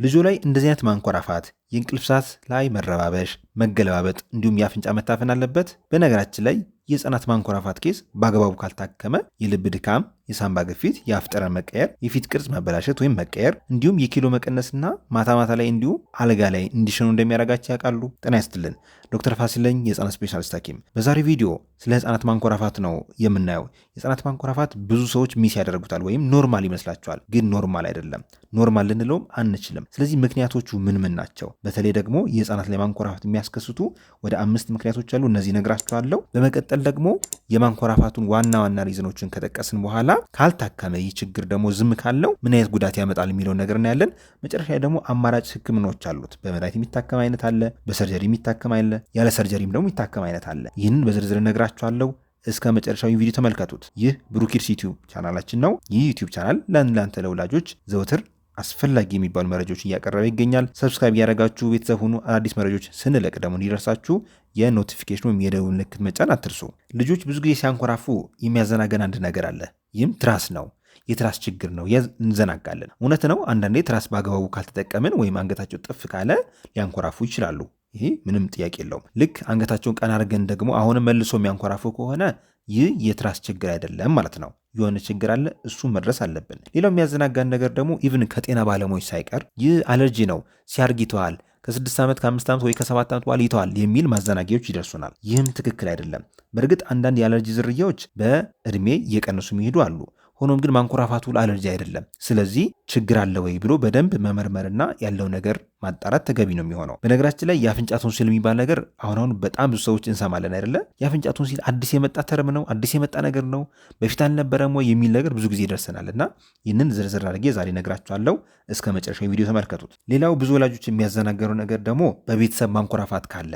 ልጆ ላይ እንደዚህ አይነት ማንኮራፋት፣ የእንቅልፍ ሰዓት ላይ መረባበሽ፣ መገለባበጥ እንዲሁም የአፍንጫ መታፈን አለበት። በነገራችን ላይ የህፃናት ማንኮራፋት ኬስ በአግባቡ ካልታከመ የልብ ድካም፣ የሳምባ ግፊት፣ የአፍ ጠረን መቀየር፣ የፊት ቅርጽ መበላሸት ወይም መቀየር እንዲሁም የኪሎ መቀነስና ማታ ማታ ላይ እንዲሁ አልጋ ላይ እንዲሸኑ እንደሚያደርጋቸው ያውቃሉ? ጤና ይስጥልን። ዶክተር ፋሲል ነኝ፣ የህፃናት ስፔሻሊስት ሐኪም። በዛሬው ቪዲዮ ስለ ህፃናት ማንኮራፋት ነው የምናየው። የህፃናት ማንኮራፋት ብዙ ሰዎች ሚስ ያደርጉታል ወይም ኖርማል ይመስላቸዋል፣ ግን ኖርማል አይደለም። ኖርማል ልንለውም አንችልም። ስለዚህ ምክንያቶቹ ምን ምን ናቸው? በተለይ ደግሞ የህፃናት ላይ ማንኮራፋት የሚያስከስቱ ወደ 5 ምክንያቶች አሉ። እነዚህ ነግራችኋለሁ። በመቀጠል ደግሞ የማንኮራፋቱን ዋና ዋና ሪዝኖችን ከጠቀስን በኋላ ካልታከመ ይህ ችግር ደግሞ ዝም ካለው ምን አይነት ጉዳት ያመጣል የሚለውን ነገር እናያለን። መጨረሻ ላይ ደግሞ አማራጭ ህክምናዎች አሉት። በመድኃኒት የሚታከም አይነት አለ፣ በሰርጀሪ የሚታከም አለ፣ ያለ ሰርጀሪም ደግሞ የሚታከም አይነት አለ። ይህንን በዝርዝር ነግራችኋለሁ። እስከ መጨረሻዊ ቪዲዮ ተመልከቱት። ይህ ብሩኪድስ ዩቲዩብ ቻናላችን ነው። ይህ ዩቲዩብ ቻናል ለእናንተ ለወላጆች ዘውትር አስፈላጊ የሚባሉ መረጃዎች እያቀረበ ይገኛል። ሰብስክራይብ እያደረጋችሁ ቤተሰብ ሁኑ። አዳዲስ መረጃዎች ስንለቅ ደግሞ እንዲደርሳችሁ የኖቲፊኬሽን ወይም የደውል ምልክት መጫን አትርሱ። ልጆች ብዙ ጊዜ ሲያንኮራፉ የሚያዘናገን አንድ ነገር አለ። ይህም ትራስ ነው። የትራስ ችግር ነው። እንዘናጋለን። እውነት ነው። አንዳንዴ ትራስ በአግባቡ ካልተጠቀምን ወይም አንገታቸው ጥፍ ካለ ሊያንኮራፉ ይችላሉ። ይሄ ምንም ጥያቄ የለውም። ልክ አንገታቸውን ቀና አድርገን ደግሞ አሁንም መልሶ የሚያንኮራፉ ከሆነ ይህ የትራስ ችግር አይደለም ማለት ነው። የሆነ ችግር አለ፣ እሱ መድረስ አለብን። ሌላው የሚያዘናጋን ነገር ደግሞ ኢቭን ከጤና ባለሙያዎች ሳይቀር ይህ አለርጂ ነው፣ ሲያርግ ይተዋል፣ ከ6 ዓመት ከ5 ዓመት ወይ ከ7 ዓመት በኋላ ይተዋል የሚል ማዘናጊያዎች ይደርሱናል። ይህም ትክክል አይደለም። በእርግጥ አንዳንድ የአለርጂ ዝርያዎች በእድሜ እየቀነሱ የሚሄዱ አሉ። ሆኖም ግን ማንኮራፋቱ ለአለርጂ አይደለም። ስለዚህ ችግር አለ ወይ ብሎ በደንብ መመርመርና ያለው ነገር ማጣራት ተገቢ ነው የሚሆነው። በነገራችን ላይ የአፍንጫ ቶንሲል የሚባል ነገር አሁን በጣም ብዙ ሰዎች እንሰማለን አይደለ? የአፍንጫ ቶንሲል አዲስ የመጣ ተርም ነው፣ አዲስ የመጣ ነገር ነው፣ በፊት አልነበረም ወይ የሚል ነገር ብዙ ጊዜ ይደርሰናል። እና ይህንን ዝርዝር አድርጌ ዛሬ ነግራችኋለሁ። እስከ መጨረሻው ቪዲዮ ተመልከቱት። ሌላው ብዙ ወላጆች የሚያዘናገረው ነገር ደግሞ በቤተሰብ ማንኮራፋት ካለ፣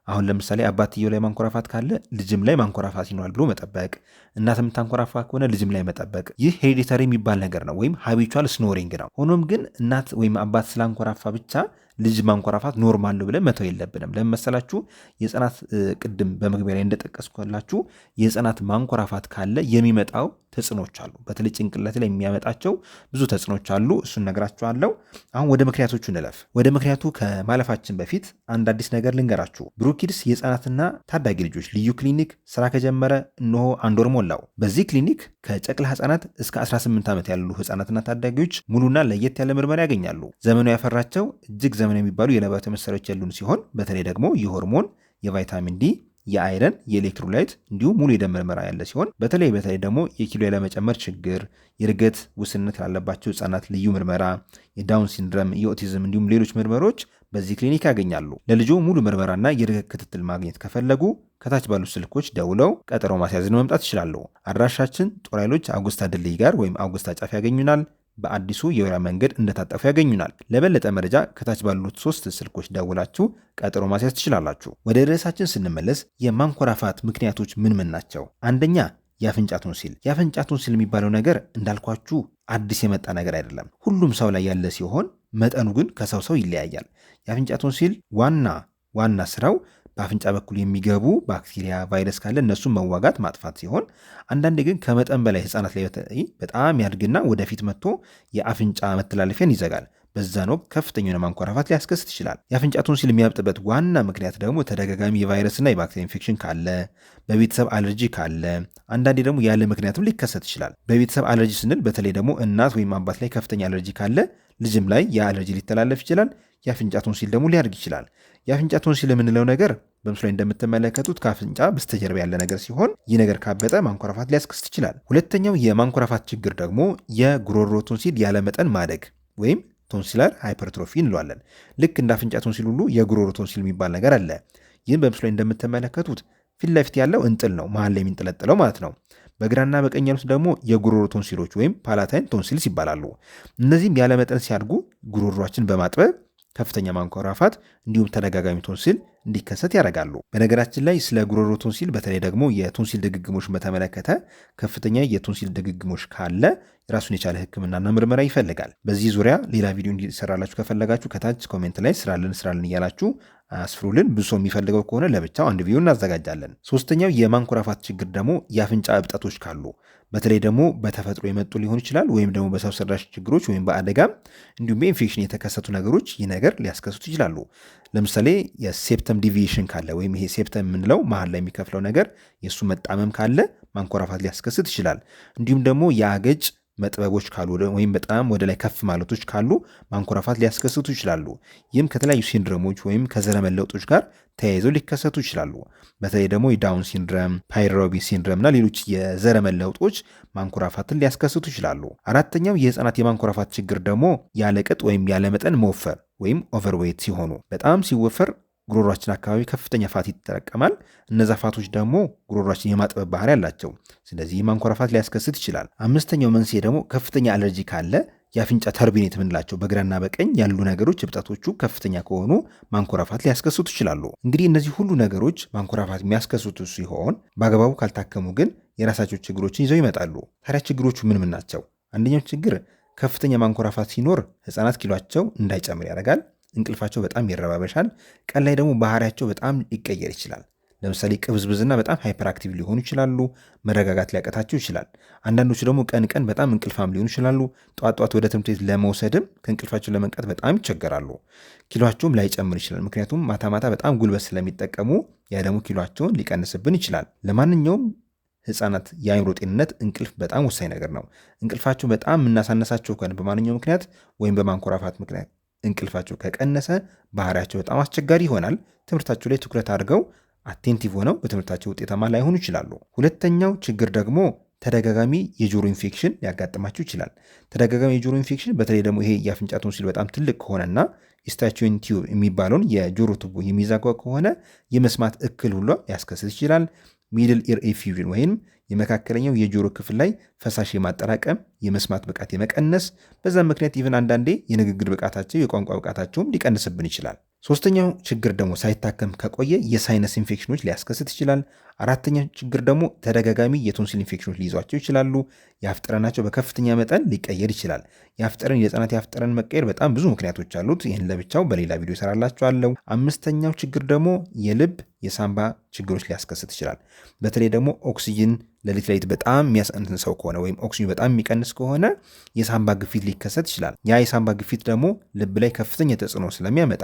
አሁን ለምሳሌ አባትየው ላይ ማንኮራፋት ካለ ልጅም ላይ ማንኮራፋት ይኖራል ብሎ መጠበቅ፣ እናት የምታንኮራፋ ከሆነ ልጅም ላይ መጠበቅ። ይህ ሄሪዲታሪ የሚባል ነገር ነው ወይም ሃቢቹዋል ስኖሪንግ ነው። ሆኖም ግን እናት ወይም አባት ስላንኮራፋ ብቻ ልጅ ማንኮራፋት ኖርማል ነው ብለን መተው የለብንም። ለምን መሰላችሁ? የህፃናት ቅድም በመግቢያ ላይ እንደጠቀስኩላችሁ የህፃናት ማንኮራፋት ካለ የሚመጣው ተጽዕኖች አሉ። በተለይ ጭንቅላት ላይ የሚያመጣቸው ብዙ ተጽዕኖች አሉ። እሱን ነግራችኋለሁ። አሁን ወደ ምክንያቶቹ እንለፍ። ወደ ምክንያቱ ከማለፋችን በፊት አንድ አዲስ ነገር ልንገራችሁ። ብሩኪድስ የህፃናትና ታዳጊ ልጆች ልዩ ክሊኒክ ስራ ከጀመረ እነሆ 1 ወር ሞላው። በዚህ ክሊኒክ ከጨቅላ ህፃናት እስከ 18 ዓመት ያሉ ህፃናትና ታዳጊዎች ሙሉና ለየት ያለ ምርመራ ያገኛሉ። ዘመኑ ያፈራቸው እጅግ ዘመን የሚባሉ የላቦራቶሪ መሳሪያዎች ያሉን ሲሆን በተለይ ደግሞ የሆርሞን፣ የቫይታሚን ዲ፣ የአይረን፣ የኤሌክትሮላይት እንዲሁም ሙሉ የደም ምርመራ ያለ ሲሆን በተለይ ደግሞ የኪሎ ያለመጨመር ችግር፣ የእድገት ውስንነት ላለባቸው ህጻናት ልዩ ምርመራ፣ የዳውን ሲንድረም፣ የኦቲዝም እንዲሁም ሌሎች ምርመራዎች በዚህ ክሊኒክ ያገኛሉ። ለልጆ ሙሉ ምርመራና የእድገት ክትትል ማግኘት ከፈለጉ ከታች ባሉ ስልኮች ደውለው ቀጠሮ ማስያዝን መምጣት ይችላሉ። አድራሻችን ጦር ኃይሎች አውጉስታ ድልድይ ጋር ወይም አውጉስታ ጫፍ ያገኙናል። በአዲሱ የወይራ መንገድ እንደታጠፉ ያገኙናል። ለበለጠ መረጃ ከታች ባሉት 3 ስልኮች ደውላችሁ ቀጠሮ ማስያዝ ትችላላችሁ። ወደ ርዕሳችን ስንመለስ የማንኮራፋት ምክንያቶች ምን ምን ናቸው? አንደኛ የአፍንጫ ቶንሲል። የአፍንጫ ቶንሲል የሚባለው ነገር እንዳልኳችሁ አዲስ የመጣ ነገር አይደለም። ሁሉም ሰው ላይ ያለ ሲሆን መጠኑ ግን ከሰው ሰው ይለያያል። የአፍንጫ ቶንሲል ዋና ስራው በአፍንጫ በኩል የሚገቡ ባክቴሪያ፣ ቫይረስ ካለ እነሱን መዋጋት ማጥፋት ሲሆን አንዳንዴ ግን ከመጠን በላይ ህፃናት ላይ በጣም ያድግና ወደፊት መጥቶ የአፍንጫ መተላለፊያን ይዘጋል። በዛን ወቅት ከፍተኛ የሆነ ማንኮራፋት ሊያስከስት ይችላል። የአፍንጫ ቶንሲል የሚያብጥበት ዋና ምክንያት ደግሞ ተደጋጋሚ የቫይረስና የባክቴሪያ ኢንፌክሽን ካለ፣ በቤተሰብ አለርጂ ካለ፣ አንዳንዴ ደግሞ ያለ ምክንያትም ሊከሰት ይችላል። በቤተሰብ አለርጂ ስንል በተለይ ደግሞ እናት ወይም አባት ላይ ከፍተኛ አለርጂ ካለ ልጅም ላይ የአለርጂ ሊተላለፍ ይችላል። የአፍንጫ ቶንሲል ደግሞ ሊያድግ ይችላል። የአፍንጫ ቶንሲል የምንለው ነገር በምስሉ ላይ እንደምትመለከቱት ከአፍንጫ በስተጀርባ ያለ ነገር ሲሆን ይህ ነገር ካበጠ ማንኮራፋት ሊያስከስት ይችላል። ሁለተኛው የማንኮራፋት ችግር ደግሞ የጉሮሮ ቶንሲል ያለመጠን ማደግ ወይም ቶንሲላር ሃይፐርትሮፊ እንለዋለን። ልክ እንደ አፍንጫ ቶንሲል ሁሉ የጉሮሮ ቶንሲል የሚባል ነገር አለ። ይህም በምስሉ ላይ እንደምትመለከቱት ፊት ለፊት ያለው እንጥል ነው፣ መሀል ላይ የሚንጠለጠለው ማለት ነው። በግራና በቀኝ ያሉት ደግሞ የጉሮሮ ቶንሲሎች ወይም ፓላታይን ቶንሲልስ ይባላሉ። እነዚህም ያለመጠን ሲያድጉ ጉሮሯችን በማጥበብ ከፍተኛ ማንኮራፋት እንዲሁም ተደጋጋሚ ቶንሲል እንዲከሰት ያደርጋሉ። በነገራችን ላይ ስለ ጉሮሮ ቶንሲል በተለይ ደግሞ የቶንሲል ድግግሞች በተመለከተ ከፍተኛ የቶንሲል ድግግሞች ካለ ራሱን የቻለ ሕክምናና ምርመራ ይፈልጋል። በዚህ ዙሪያ ሌላ ቪዲዮ እንዲሰራላችሁ ከፈለጋችሁ ከታች ኮሜንት ላይ ስራልን እያላችሁ አስፍሩልን። ብዙ ሰው የሚፈልገው ከሆነ ለብቻው አንድ ቪዲዮ እናዘጋጃለን። ሶስተኛው የማንኮራፋት ችግር ደግሞ የአፍንጫ እብጠቶች ካሉ በተለይ ደግሞ በተፈጥሮ የመጡ ሊሆን ይችላል ወይም ደግሞ በሰው ሰራሽ ችግሮች ወይም በአደጋም እንዲሁም በኢንፌክሽን የተከሰቱ ነገሮች ይህ ነገር ሊያስከስቱ ይችላሉ። ለምሳሌ የሴፕተም ዲቪዬሽን ካለ ወይም ይሄ ሴፕተም የምንለው መሀል ላይ የሚከፍለው ነገር የእሱ መጣመም ካለ ማንኮራፋት ሊያስከስት ይችላል። እንዲሁም ደግሞ የአገጭ መጥበቦች ካሉ ወይም በጣም ወደ ላይ ከፍ ማለቶች ካሉ ማንኮራፋት ሊያስከስቱ ይችላሉ። ይህም ከተለያዩ ሲንድረሞች ወይም ከዘረመል ለውጦች ጋር ተያይዘው ሊከሰቱ ይችላሉ። በተለይ ደግሞ የዳውን ሲንድረም፣ ፓይሮቢ ሲንድረም እና ሌሎች የዘረመል ለውጦች ማንኮራፋትን ሊያስከስቱ ይችላሉ። አራተኛው የህፃናት የማንኮራፋት ችግር ደግሞ ያለቅጥ ወይም ያለመጠን መወፈር ወይም ኦቨርዌት ሲሆኑ በጣም ሲወፈር ጉሮሯችን አካባቢ ከፍተኛ ፋት ይጠረቀማል። እነዛ ፋቶች ደግሞ ጉሮሯችን የማጥበብ ባህሪ ያላቸው፣ ስለዚህ ማንኮራፋት ሊያስከስት ይችላል። አምስተኛው መንስኤ ደግሞ ከፍተኛ አለርጂ ካለ የአፍንጫ ተርቢኔት የምንላቸው በግራና በቀኝ ያሉ ነገሮች እብጠቶቹ ከፍተኛ ከሆኑ ማንኮራፋት ሊያስከስቱ ይችላሉ። እንግዲህ እነዚህ ሁሉ ነገሮች ማንኮራፋት የሚያስከስቱ ሲሆን በአግባቡ ካልታከሙ ግን የራሳቸው ችግሮችን ይዘው ይመጣሉ። ታዲያ ችግሮቹ ምን ምን ናቸው? አንደኛው ችግር ከፍተኛ ማንኮራፋት ሲኖር ህፃናት ኪሏቸው እንዳይጨምር ያደርጋል። እንቅልፋቸው በጣም ይረባበሻል። ቀን ላይ ደግሞ ባህሪያቸው በጣም ሊቀየር ይችላል። ለምሳሌ ቅብዝብዝና በጣም ሃይፐር አክቲቭ ሊሆኑ ይችላሉ። መረጋጋት ሊያቀታቸው ይችላል። አንዳንዶቹ ደግሞ ቀን ቀን በጣም እንቅልፋም ሊሆኑ ይችላሉ። ጧት ጧት ወደ ትምህርት ቤት ለመውሰድም ከእንቅልፋቸው ለመንቃት በጣም ይቸገራሉ። ኪሏቸውም ላይጨምር ይችላል። ምክንያቱም ማታ ማታ በጣም ጉልበት ስለሚጠቀሙ ያ ደግሞ ኪሏቸውን ሊቀንስብን ይችላል። ለማንኛውም ህፃናት የአእምሮ ጤንነት እንቅልፍ በጣም ወሳኝ ነገር ነው። እንቅልፋቸው በጣም የምናሳነሳቸው ከሆነ በማንኛው ምክንያት ወይም በማንኮራፋት ምክንያት እንቅልፋቸው ከቀነሰ ባህሪያቸው በጣም አስቸጋሪ ይሆናል። ትምህርታቸው ላይ ትኩረት አድርገው አቴንቲቭ ሆነው በትምህርታቸው ውጤታማ ላይሆኑ ይችላሉ። ሁለተኛው ችግር ደግሞ ተደጋጋሚ የጆሮ ኢንፌክሽን ሊያጋጥማቸው ይችላል። ተደጋጋሚ የጆሮ ኢንፌክሽን በተለይ ደግሞ ይሄ የአፍንጫ ቶንሲል በጣም ትልቅ ከሆነና ኢስታቺዮን ቲዩብ የሚባለውን የጆሮ ቱቦ የሚዛጋ ከሆነ የመስማት እክል ሁሉ ሊያስከስት ይችላል። ሚድል ኢር ኤፊዥን ወይም የመካከለኛው የጆሮ ክፍል ላይ ፈሳሽ የማጠራቀም የመስማት ብቃት የመቀነስ በዛም ምክንያት ኢቭን አንዳንዴ የንግግር ብቃታቸው የቋንቋ ብቃታቸውም ሊቀንስብን ይችላል። ሶስተኛው ችግር ደግሞ ሳይታከም ከቆየ የሳይነስ ኢንፌክሽኖች ሊያስከስት ይችላል። አራተኛው ችግር ደግሞ ተደጋጋሚ የቶንሲል ኢንፌክሽኖች ሊይዟቸው ይችላሉ። የአፍ ጠረናቸው በከፍተኛ መጠን ሊቀየር ይችላል። የአፍ ጠረን የህፃናት የአፍ ጠረን መቀየር በጣም ብዙ ምክንያቶች አሉት። ይህን ለብቻው በሌላ ቪዲዮ እሰራላችኋለሁ። አምስተኛው ችግር ደግሞ የልብ የሳምባ ችግሮች ሊያስከስት ይችላል። በተለይ ደግሞ ኦክሲጅን ሌሊት በጣም የሚያሳንስ ሰው ከሆነ ወይም ኦክሲጅን በጣም የሚቀንስ ከሆነ የሳምባ ግፊት ሊከሰት ይችላል። ያ የሳምባ ግፊት ደግሞ ልብ ላይ ከፍተኛ ተጽዕኖ ስለሚያመጣ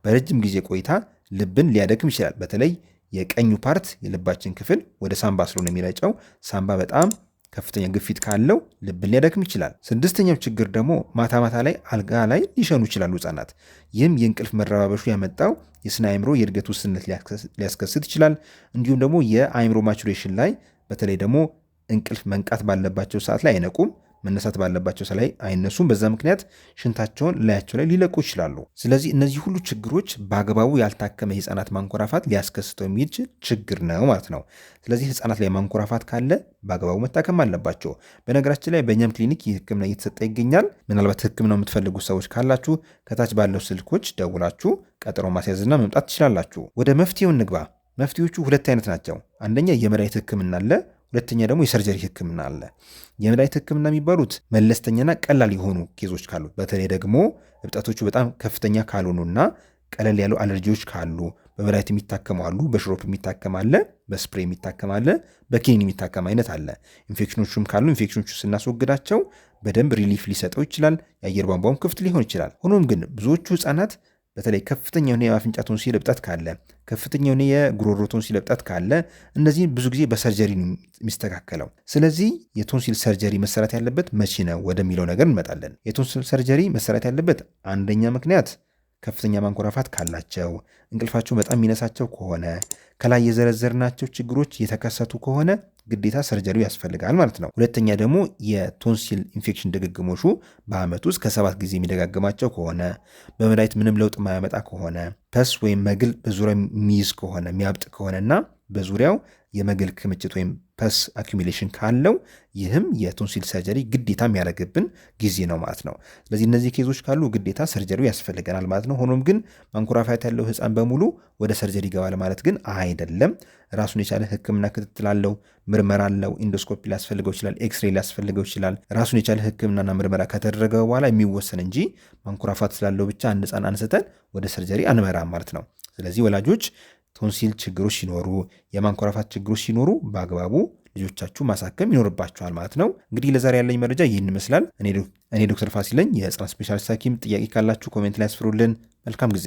በረጅም ጊዜ ቆይታ ልብን ሊያደክም ይችላል። በተለይ የቀኙ ፓርት የልባችን ክፍል ወደ ሳምባ ስለሆነ የሚረጨው ሳምባ በጣም ከፍተኛ ግፊት ካለው ልብን ሊያደክም ይችላል። ስድስተኛው ችግር ደግሞ ማታ ማታ ላይ አልጋ ላይ ሊሸኑ ይችላሉ ህጻናት። ይህም የእንቅልፍ መረባበሹ ያመጣው የስነ አእምሮ የእድገት ውስንነት ሊያስከስት ይችላል። እንዲሁም ደግሞ የአእምሮ ማቹሬሽን ላይ በተለይ ደግሞ እንቅልፍ መንቃት ባለባቸው ሰዓት ላይ አይነቁም፣ መነሳት ባለባቸው ሰዓት ላይ አይነሱም። በዛ ምክንያት ሽንታቸውን ላያቸው ላይ ሊለቁ ይችላሉ። ስለዚህ እነዚህ ሁሉ ችግሮች በአግባቡ ያልታከመ የህፃናት ማንኮራፋት ሊያስከስተው የሚችል ችግር ነው ማለት ነው። ስለዚህ ህፃናት ላይ ማንኮራፋት ካለ በአግባቡ መታከም አለባቸው። በነገራችን ላይ በእኛም ክሊኒክ ይህ ህክምና እየተሰጠ ይገኛል። ምናልባት ህክምናው የምትፈልጉ ሰዎች ካላችሁ ከታች ባለው ስልኮች ደውላችሁ ቀጠሮ ማስያዝና መምጣት ትችላላችሁ። ወደ መፍትሄው እንግባ። መፍትሄዎቹ ሁለት አይነት ናቸው። አንደኛ የመድኃኒት ህክምና አለ። ሁለተኛ ደግሞ የሰርጀሪ ህክምና አለ። የመድኃኒት ህክምና የሚባሉት መለስተኛና ቀላል የሆኑ ኬዞች ካሉ በተለይ ደግሞ እብጠቶቹ በጣም ከፍተኛ ካልሆኑና ቀለል ያሉ አለርጂዎች ካሉ በመድኃኒት የሚታከሙ አሉ። በሽሮፕ የሚታከም አለ፣ በስፕሬ የሚታከም አለ፣ በኪኒን የሚታከም አይነት አለ። ኢንፌክሽኖቹም ካሉ ኢንፌክሽኖቹ ስናስወግዳቸው በደንብ ሪሊፍ ሊሰጠው ይችላል። የአየር ቧንቧውም ክፍት ሊሆን ይችላል። ሆኖም ግን ብዙዎቹ ህጻናት በተለይ ከፍተኛ የሆነ የአፍንጫ ቶንሲል እብጠት ካለ፣ ከፍተኛ የሆነ የጉሮሮ ቶንሲል እብጠት ካለ እነዚህ ብዙ ጊዜ በሰርጀሪ ነው የሚስተካከለው። ስለዚህ የቶንሲል ሰርጀሪ መሰራት ያለበት መቼ ነው ወደሚለው ነገር እንመጣለን። የቶንሲል ሰርጀሪ መሰራት ያለበት አንደኛ ምክንያት ከፍተኛ ማንኮራፋት ካላቸው፣ እንቅልፋቸው በጣም የሚነሳቸው ከሆነ፣ ከላይ የዘረዘርናቸው ችግሮች የተከሰቱ ከሆነ ግዴታ ሰርጀሪው ያስፈልጋል ማለት ነው። ሁለተኛ ደግሞ የቶንሲል ኢንፌክሽን ድግግሞሹ በአመት ውስጥ ከ7 ጊዜ የሚደጋግማቸው ከሆነ፣ በመድኃኒት ምንም ለውጥ የማያመጣ ከሆነ፣ ፐስ ወይም መግል በዙሪያው የሚይዝ ከሆነ የሚያብጥ ከሆነና በዙሪያው የመግል ክምችት ወይም ፐስ አኪሚሌሽን ካለው ይህም የቶንሲል ሰርጀሪ ግዴታ የሚያደርግብን ጊዜ ነው ማለት ነው። ስለዚህ እነዚህ ኬዞች ካሉ ግዴታ ሰርጀሪው ያስፈልገናል ማለት ነው። ሆኖም ግን ማንኮራፋት ያለው ህፃን በሙሉ ወደ ሰርጀሪ ይገባል ማለት ግን አይደለም። ራሱን የቻለ ህክምና ክትትል አለው፣ ምርመራ አለው። ኢንዶስኮፒ ሊያስፈልገው ይችላል፣ ኤክስሬ ሊያስፈልገው ይችላል። ራሱን የቻለ ህክምናና ምርመራ ከተደረገ በኋላ የሚወሰን እንጂ ማንኮራፋት ስላለው ብቻ አንድ ህፃን አንስተን ወደ ሰርጀሪ አንመራም ማለት ነው። ስለዚህ ወላጆች ቶንሲል ችግሮች ሲኖሩ፣ የማንኮራፋት ችግሮች ሲኖሩ በአግባቡ ልጆቻችሁ ማሳከም ይኖርባችኋል ማለት ነው። እንግዲህ ለዛሬ ያለኝ መረጃ ይህን ይመስላል። እኔ ዶክተር ፋሲል ነኝ፣ የህፃናት ስፔሻሊስት ሐኪም። ጥያቄ ካላችሁ ኮሜንት ላይ ያስፍሩልን። መልካም ጊዜ